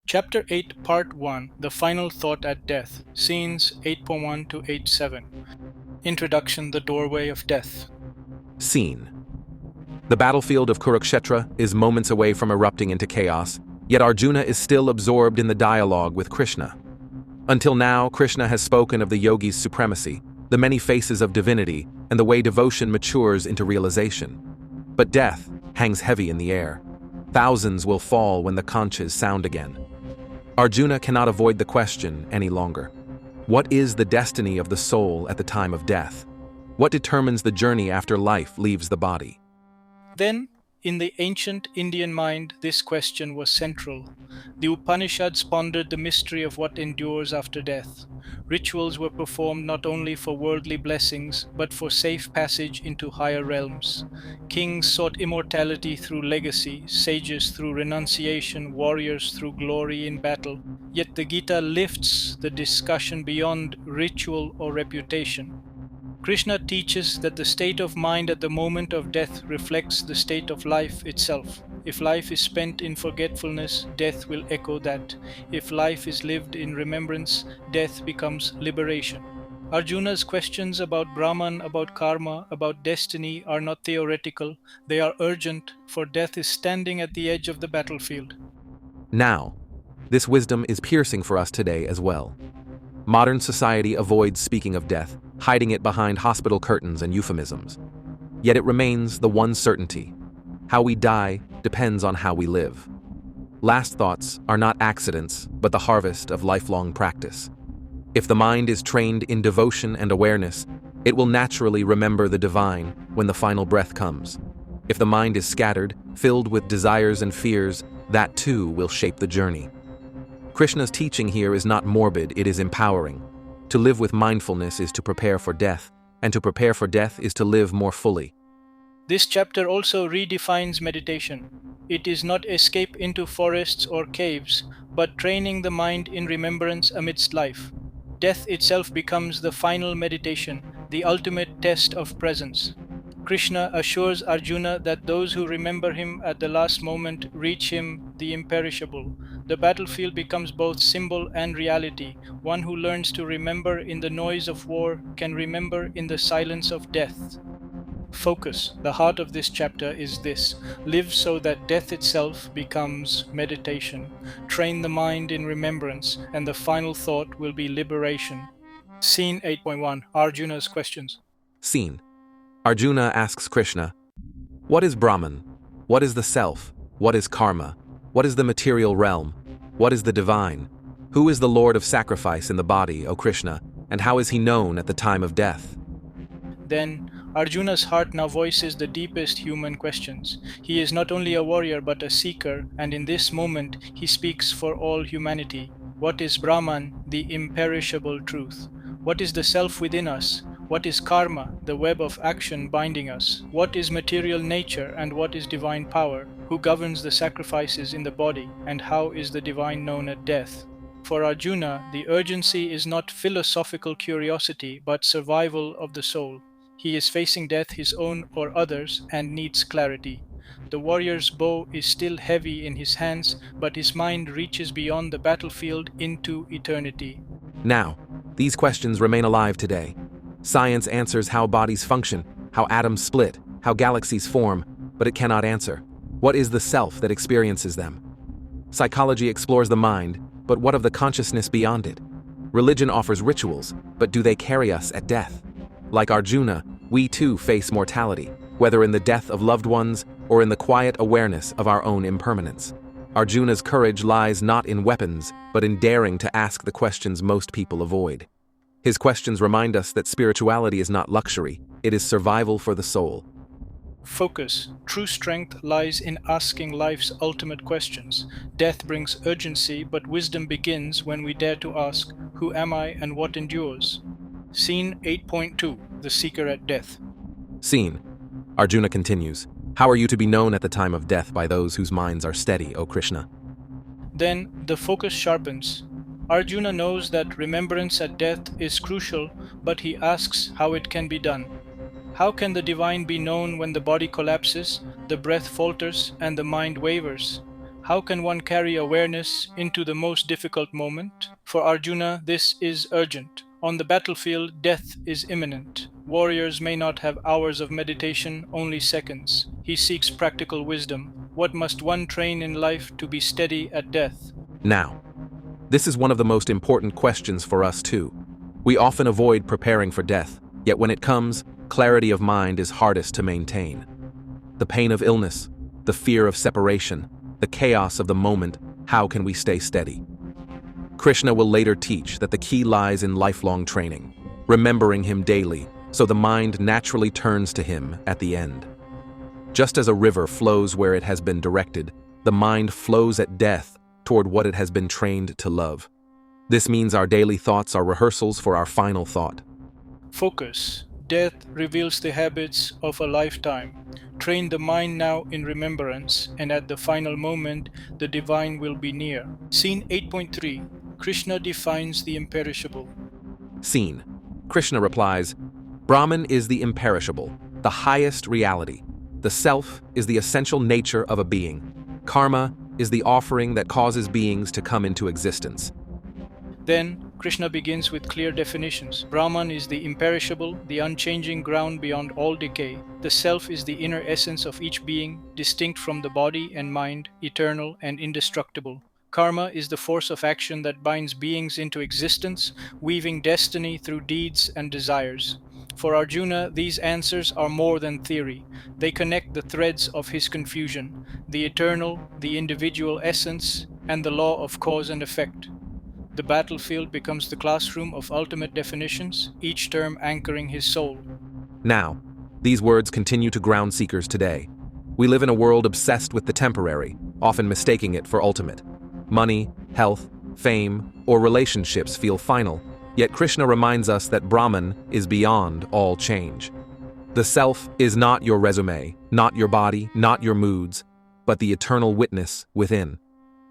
Chapter 8, Part 1, The Final Thought at Death, Scenes 8.1 to 8.7. Introduction, The Doorway of Death. Scene. The battlefield of Kurukshetra is moments away from erupting into chaos, yet Arjuna is still absorbed in the dialogue with Krishna. Until now, Krishna has spoken of the yogi's supremacy, the many faces of divinity, and the way devotion matures into realization. But death hangs heavy in the air. Thousands will fall when the conches sound again. Arjuna cannot avoid the question any longer. What is the destiny of the soul at the time of death? What determines the journey after life leaves the body? Then, in the ancient Indian mind, this question was central. The Upanishads pondered the mystery of what endures after death. Rituals were performed not only for worldly blessings, but for safe passage into higher realms. Kings sought immortality through legacy, sages through renunciation, warriors through glory in battle. Yet the Gita lifts the discussion beyond ritual or reputation. Krishna teaches that the state of mind at the moment of death reflects the state of life itself. If life is spent in forgetfulness, death will echo that. If life is lived in remembrance, death becomes liberation. Arjuna's questions about Brahman, about karma, about destiny are not theoretical, they are urgent, for death is standing at the edge of the battlefield. Now, this wisdom is piercing for us today as well. Modern society avoids speaking of death, hiding it behind hospital curtains and euphemisms. Yet it remains the one certainty. How we die depends on how we live. Last thoughts are not accidents, but the harvest of lifelong practice. If the mind is trained in devotion and awareness, it will naturally remember the divine when the final breath comes. If the mind is scattered, filled with desires and fears, that too will shape the journey. Krishna's teaching here is not morbid, it is empowering. To live with mindfulness is to prepare for death, and to prepare for death is to live more fully. This chapter also redefines meditation. It is not escape into forests or caves, but training the mind in remembrance amidst life. Death itself becomes the final meditation, the ultimate test of presence. Krishna assures Arjuna that those who remember him at the last moment reach him, the imperishable. The battlefield becomes both symbol and reality. One who learns to remember in the noise of war can remember in the silence of death. Focus, the heart of this chapter is this: live so that death itself becomes meditation. Train the mind in remembrance, and the final thought will be liberation. Scene 8.1, Arjuna's questions. Scene. Arjuna asks Krishna, what is Brahman? What is the self? What is karma? What is the material realm? What is the divine? Who is the Lord of sacrifice in the body, O Krishna, and how is he known at the time of death? Then, Arjuna's heart now voices the deepest human questions. He is not only a warrior but a seeker, and in this moment he speaks for all humanity. What is Brahman, the imperishable truth? What is the self within us? What is karma, the web of action binding us? What is material nature and what is divine power? Who governs the sacrifices in the body, and how is the divine known at death? For Arjuna, the urgency is not philosophical curiosity but survival of the soul. He is facing death, his own or others, and needs clarity. The warrior's bow is still heavy in his hands, but his mind reaches beyond the battlefield into eternity. Now, these questions remain alive today. Science answers how bodies function, how atoms split, how galaxies form, but it cannot answer what is the self that experiences them. Psychology explores the mind, but what of the consciousness beyond it? Religion offers rituals, but do they carry us at death? Like Arjuna, we too face mortality, whether in the death of loved ones or in the quiet awareness of our own impermanence. Arjuna's courage lies not in weapons, but in daring to ask the questions most people avoid. His questions remind us that spirituality is not luxury, it is survival for the soul. Focus. True strength lies in asking life's ultimate questions. Death brings urgency, but wisdom begins when we dare to ask, who am I and what endures? Scene 8.2, The Seeker at Death. Scene. Arjuna continues, how are you to be known at the time of death by those whose minds are steady, O Krishna? Then the focus sharpens. Arjuna knows that remembrance at death is crucial, but he asks how it can be done. How can the divine be known when the body collapses, the breath falters, and the mind wavers? How can one carry awareness into the most difficult moment? For Arjuna, this is urgent. On the battlefield, death is imminent. Warriors may not have hours of meditation, only seconds. He seeks practical wisdom. What must one train in life to be steady at death? Now, this is one of the most important questions for us too. We often avoid preparing for death, yet when it comes, clarity of mind is hardest to maintain. The pain of illness, the fear of separation, the chaos of the moment, how can we stay steady? Krishna will later teach that the key lies in lifelong training, remembering him daily, so the mind naturally turns to him at the end. Just as a river flows where it has been directed, the mind flows at death toward what it has been trained to love. This means our daily thoughts are rehearsals for our final thought. Focus. Death reveals the habits of a lifetime. Train the mind now in remembrance, and at the final moment, the divine will be near. Scene 8.3. Krishna defines the imperishable. Scene. Krishna replies, Brahman is the imperishable, the highest reality. The self is the essential nature of a being. Karma is the offering that causes beings to come into existence. Then, Krishna begins with clear definitions. Brahman is the imperishable, the unchanging ground beyond all decay. The self is the inner essence of each being, distinct from the body and mind, eternal and indestructible. Karma is the force of action that binds beings into existence, weaving destiny through deeds and desires. For Arjuna, these answers are more than theory. They connect the threads of his confusion, the eternal, the individual essence, and the law of cause and effect. The battlefield becomes the classroom of ultimate definitions, each term anchoring his soul. Now, these words continue to ground seekers today. We live in a world obsessed with the temporary, often mistaking it for ultimate. Money, health, fame, or relationships feel final, yet Krishna reminds us that Brahman is beyond all change. The self is not your resume, not your body, not your moods, but the eternal witness within.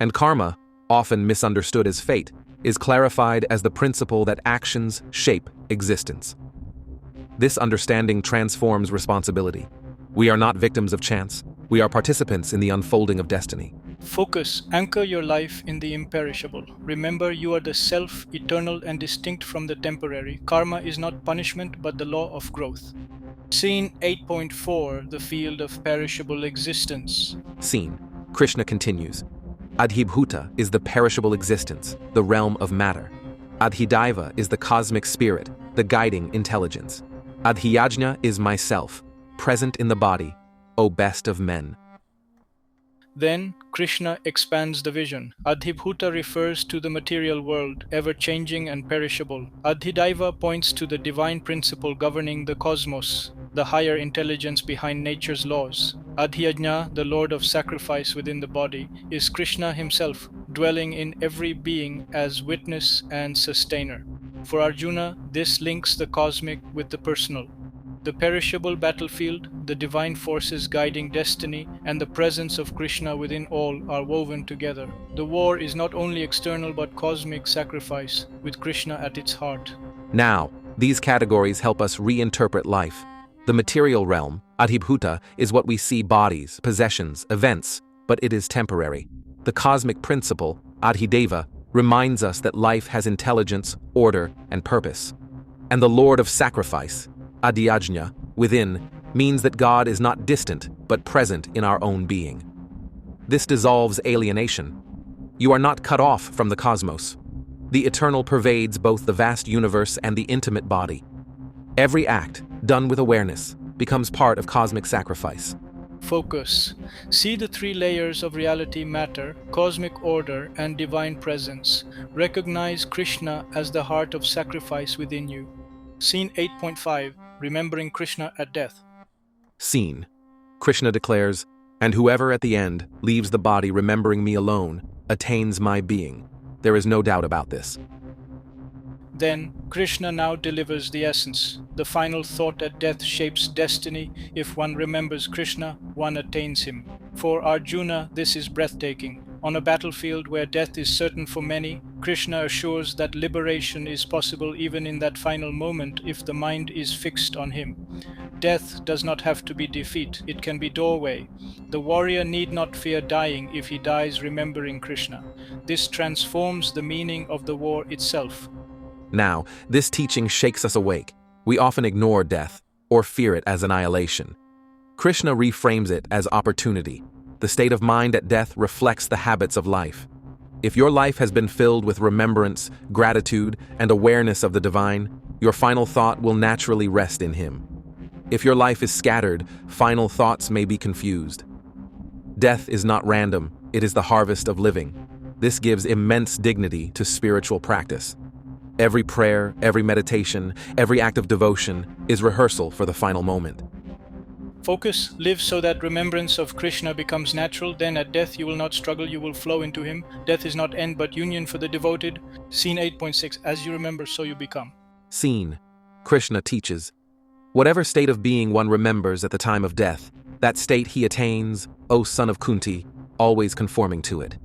And karma, often misunderstood as fate, is clarified as the principle that actions shape existence. This understanding transforms responsibility. We are not victims of chance. We are participants in the unfolding of destiny. Focus. Anchor your life in the imperishable. Remember, you are the self, eternal and distinct from the temporary. Karma is not punishment, but the law of growth. Scene 8.4. The field of perishable existence. Scene. Krishna continues. Adhibhuta is the perishable existence, the realm of matter. Adhidaiva is the cosmic spirit, the guiding intelligence. Adhyajna is myself, present in the body, O best of men. Then, Krishna expands the vision. Adhibhuta refers to the material world, ever-changing and perishable. Adhidaiva points to the divine principle governing the cosmos, the higher intelligence behind nature's laws. Adhyajna, the lord of sacrifice within the body, is Krishna himself, dwelling in every being as witness and sustainer. For Arjuna, this links the cosmic with the personal. The perishable battlefield, the divine forces guiding destiny, and the presence of Krishna within all are woven together. The war is not only external but cosmic sacrifice, with Krishna at its heart. Now, these categories help us reinterpret life. The material realm, Adhibhuta, is what we see: bodies, possessions, events, but it is temporary. The cosmic principle, Adhideva, reminds us that life has intelligence, order, and purpose. And the Lord of Sacrifice, Adhyajna, within, means that God is not distant, but present in our own being. This dissolves alienation. You are not cut off from the cosmos. The eternal pervades both the vast universe and the intimate body. Every act, done with awareness, becomes part of cosmic sacrifice. Focus. See the three layers of reality: matter, cosmic order, and divine presence. Recognize Krishna as the heart of sacrifice within you. Scene 8.5. Remembering Krishna at death. Scene. Krishna declares, "And whoever at the end leaves the body remembering me alone attains my being." There is no doubt about this. Then, Krishna now delivers the essence. The final thought at death shapes destiny. If one remembers Krishna, one attains him. For Arjuna, this is breathtaking. On a battlefield where death is certain for many, Krishna assures that liberation is possible even in that final moment if the mind is fixed on him. Death does not have to be defeat, it can be doorway. The warrior need not fear dying if he dies remembering Krishna. This transforms the meaning of the war itself. Now, this teaching shakes us awake. We often ignore death or fear it as annihilation. Krishna reframes it as opportunity. The state of mind at death reflects the habits of life. If your life has been filled with remembrance, gratitude, and awareness of the divine, your final thought will naturally rest in him. If your life is scattered, final thoughts may be confused. Death is not random, it is the harvest of living. This gives immense dignity to spiritual practice. Every prayer, every meditation, every act of devotion is rehearsal for the final moment. Focus, live so that remembrance of Krishna becomes natural. Then at death you will not struggle, you will flow into him. Death is not end but union for the devoted. Scene 8.6. As you remember, so you become. Scene. Krishna teaches, whatever state of being one remembers at the time of death, that state he attains, O son of Kunti, always conforming to it.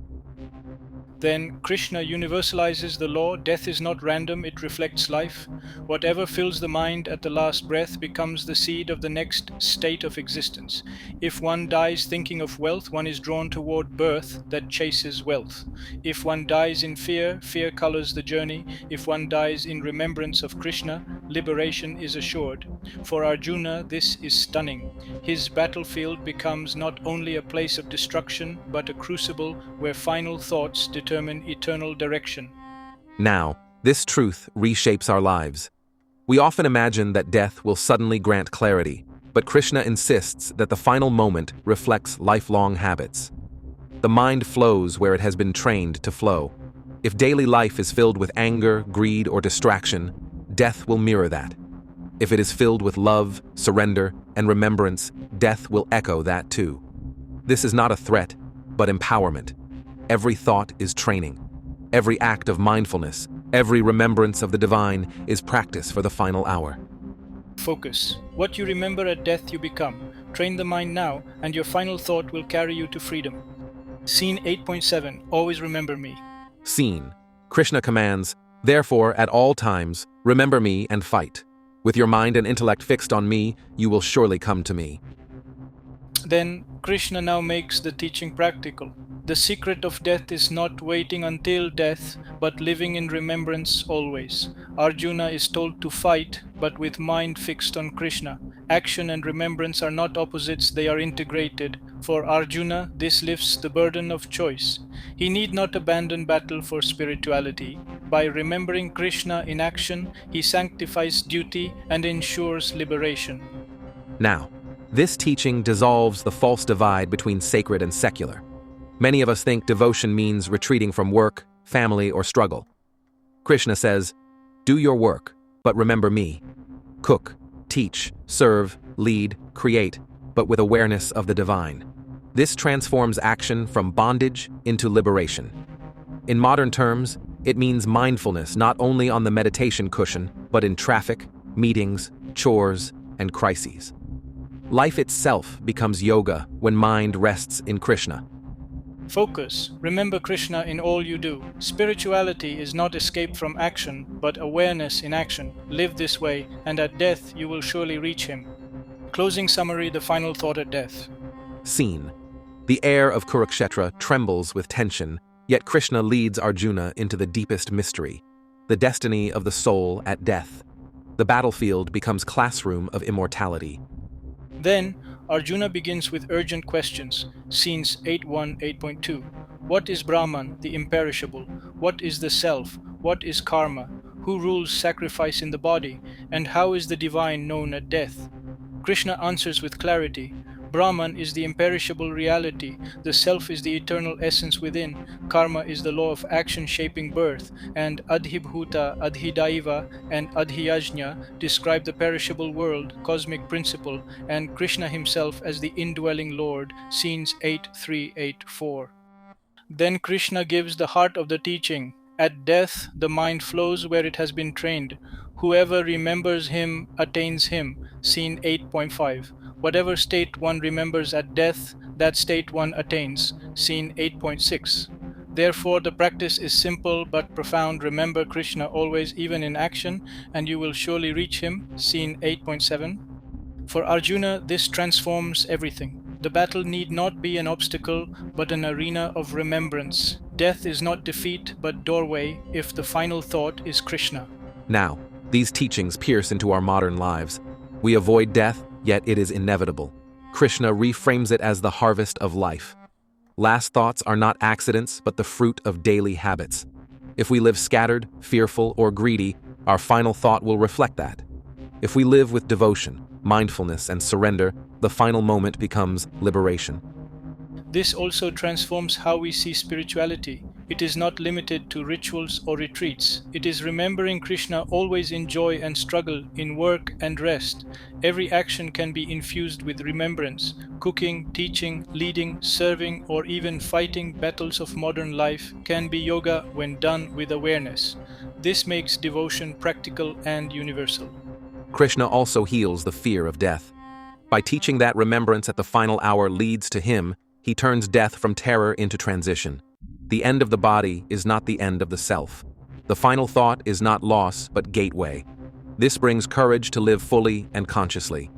Then Krishna universalizes the law. Death is not random, it reflects life. Whatever fills the mind at the last breath becomes the seed of the next state of existence. If one dies thinking of wealth, one is drawn toward birth that chases wealth. If one dies in fear, fear colors the journey. If one dies in remembrance of Krishna, liberation is assured. For Arjuna, this is stunning. His battlefield becomes not only a place of destruction, but a crucible where final thoughts determine eternal direction. Now, this truth reshapes our lives. We often imagine that death will suddenly grant clarity, but Krishna insists that the final moment reflects lifelong habits. The mind flows where it has been trained to flow. If daily life is filled with anger, greed, or distraction, death will mirror that. If it is filled with love, surrender, and remembrance, death will echo that too. This is not a threat, but empowerment. Every thought is training. Every act of mindfulness, every remembrance of the divine is practice for the final hour. Focus. What you remember at death you become. Train the mind now, and your final thought will carry you to freedom. Scene 8.7. Always remember me. Scene. Krishna commands, therefore, at all times, remember me and fight. With your mind and intellect fixed on me, you will surely come to me. Then Krishna now makes the teaching practical. The secret of death is not waiting until death, but living in remembrance always. Arjuna is told to fight, but with mind fixed on Krishna. Action and remembrance are not opposites, they are integrated. For Arjuna, this lifts the burden of choice. He need not abandon battle for spirituality. By remembering Krishna in action, he sanctifies duty and ensures liberation. Now, this teaching dissolves the false divide between sacred and secular. Many of us think devotion means retreating from work, family, or struggle. Krishna says, do your work, but remember me. Cook, teach, serve, lead, create, but with awareness of the divine. This transforms action from bondage into liberation. In modern terms, it means mindfulness not only on the meditation cushion, but in traffic, meetings, chores, and crises. Life itself becomes yoga when mind rests in Krishna. Focus. Remember Krishna in all you do. Spirituality is not escape from action, but awareness in action. Live this way, and at death you will surely reach him. Closing summary, the final thought at death. Scene. The air of Kurukshetra trembles with tension, yet Krishna leads Arjuna into the deepest mystery, the destiny of the soul at death. The battlefield becomes classroom of immortality. Then, Arjuna begins with urgent questions. Scenes 8.1, 8.2. What is Brahman, the imperishable? What is the self? What is karma? Who rules sacrifice in the body? And how is the divine known at death? Krishna answers with clarity. Brahman is the imperishable reality, the self is the eternal essence within, karma is the law of action shaping birth, and adhibhuta, adhidaiva, and adhyajna describe the perishable world, cosmic principle, and Krishna himself as the indwelling Lord, scenes 8.3, 8.4. Then Krishna gives the heart of the teaching. At death, the mind flows where it has been trained. Whoever remembers him attains him, scene 8.5. Whatever state one remembers at death, that state one attains, scene 8.6. Therefore, the practice is simple but profound. Remember Krishna always, even in action, and you will surely reach him, scene 8.7. For Arjuna, this transforms everything. The battle need not be an obstacle, but an arena of remembrance. Death is not defeat, but doorway, if the final thought is Krishna. Now, these teachings pierce into our modern lives. We avoid death, yet it is inevitable. Krishna reframes it as the harvest of life. Last thoughts are not accidents, but the fruit of daily habits. If we live scattered, fearful, or greedy, our final thought will reflect that. If we live with devotion, mindfulness, and surrender, the final moment becomes liberation. This also transforms how we see spirituality. It is not limited to rituals or retreats. It is remembering Krishna always in joy and struggle, in work and rest. Every action can be infused with remembrance. Cooking, teaching, leading, serving, or even fighting battles of modern life can be yoga when done with awareness. This makes devotion practical and universal. Krishna also heals the fear of death. By teaching that remembrance at the final hour leads to him, he turns death from terror into transition. The end of the body is not the end of the self. The final thought is not loss, but gateway. This brings courage to live fully and consciously.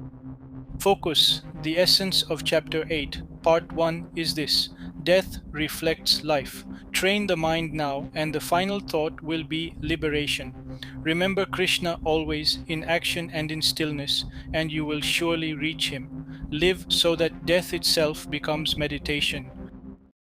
Focus. The essence of Chapter 8, Part 1 is this: death reflects life. Train the mind now, and the final thought will be liberation. Remember Krishna always, in action and in stillness, and you will surely reach him. Live so that death itself becomes meditation.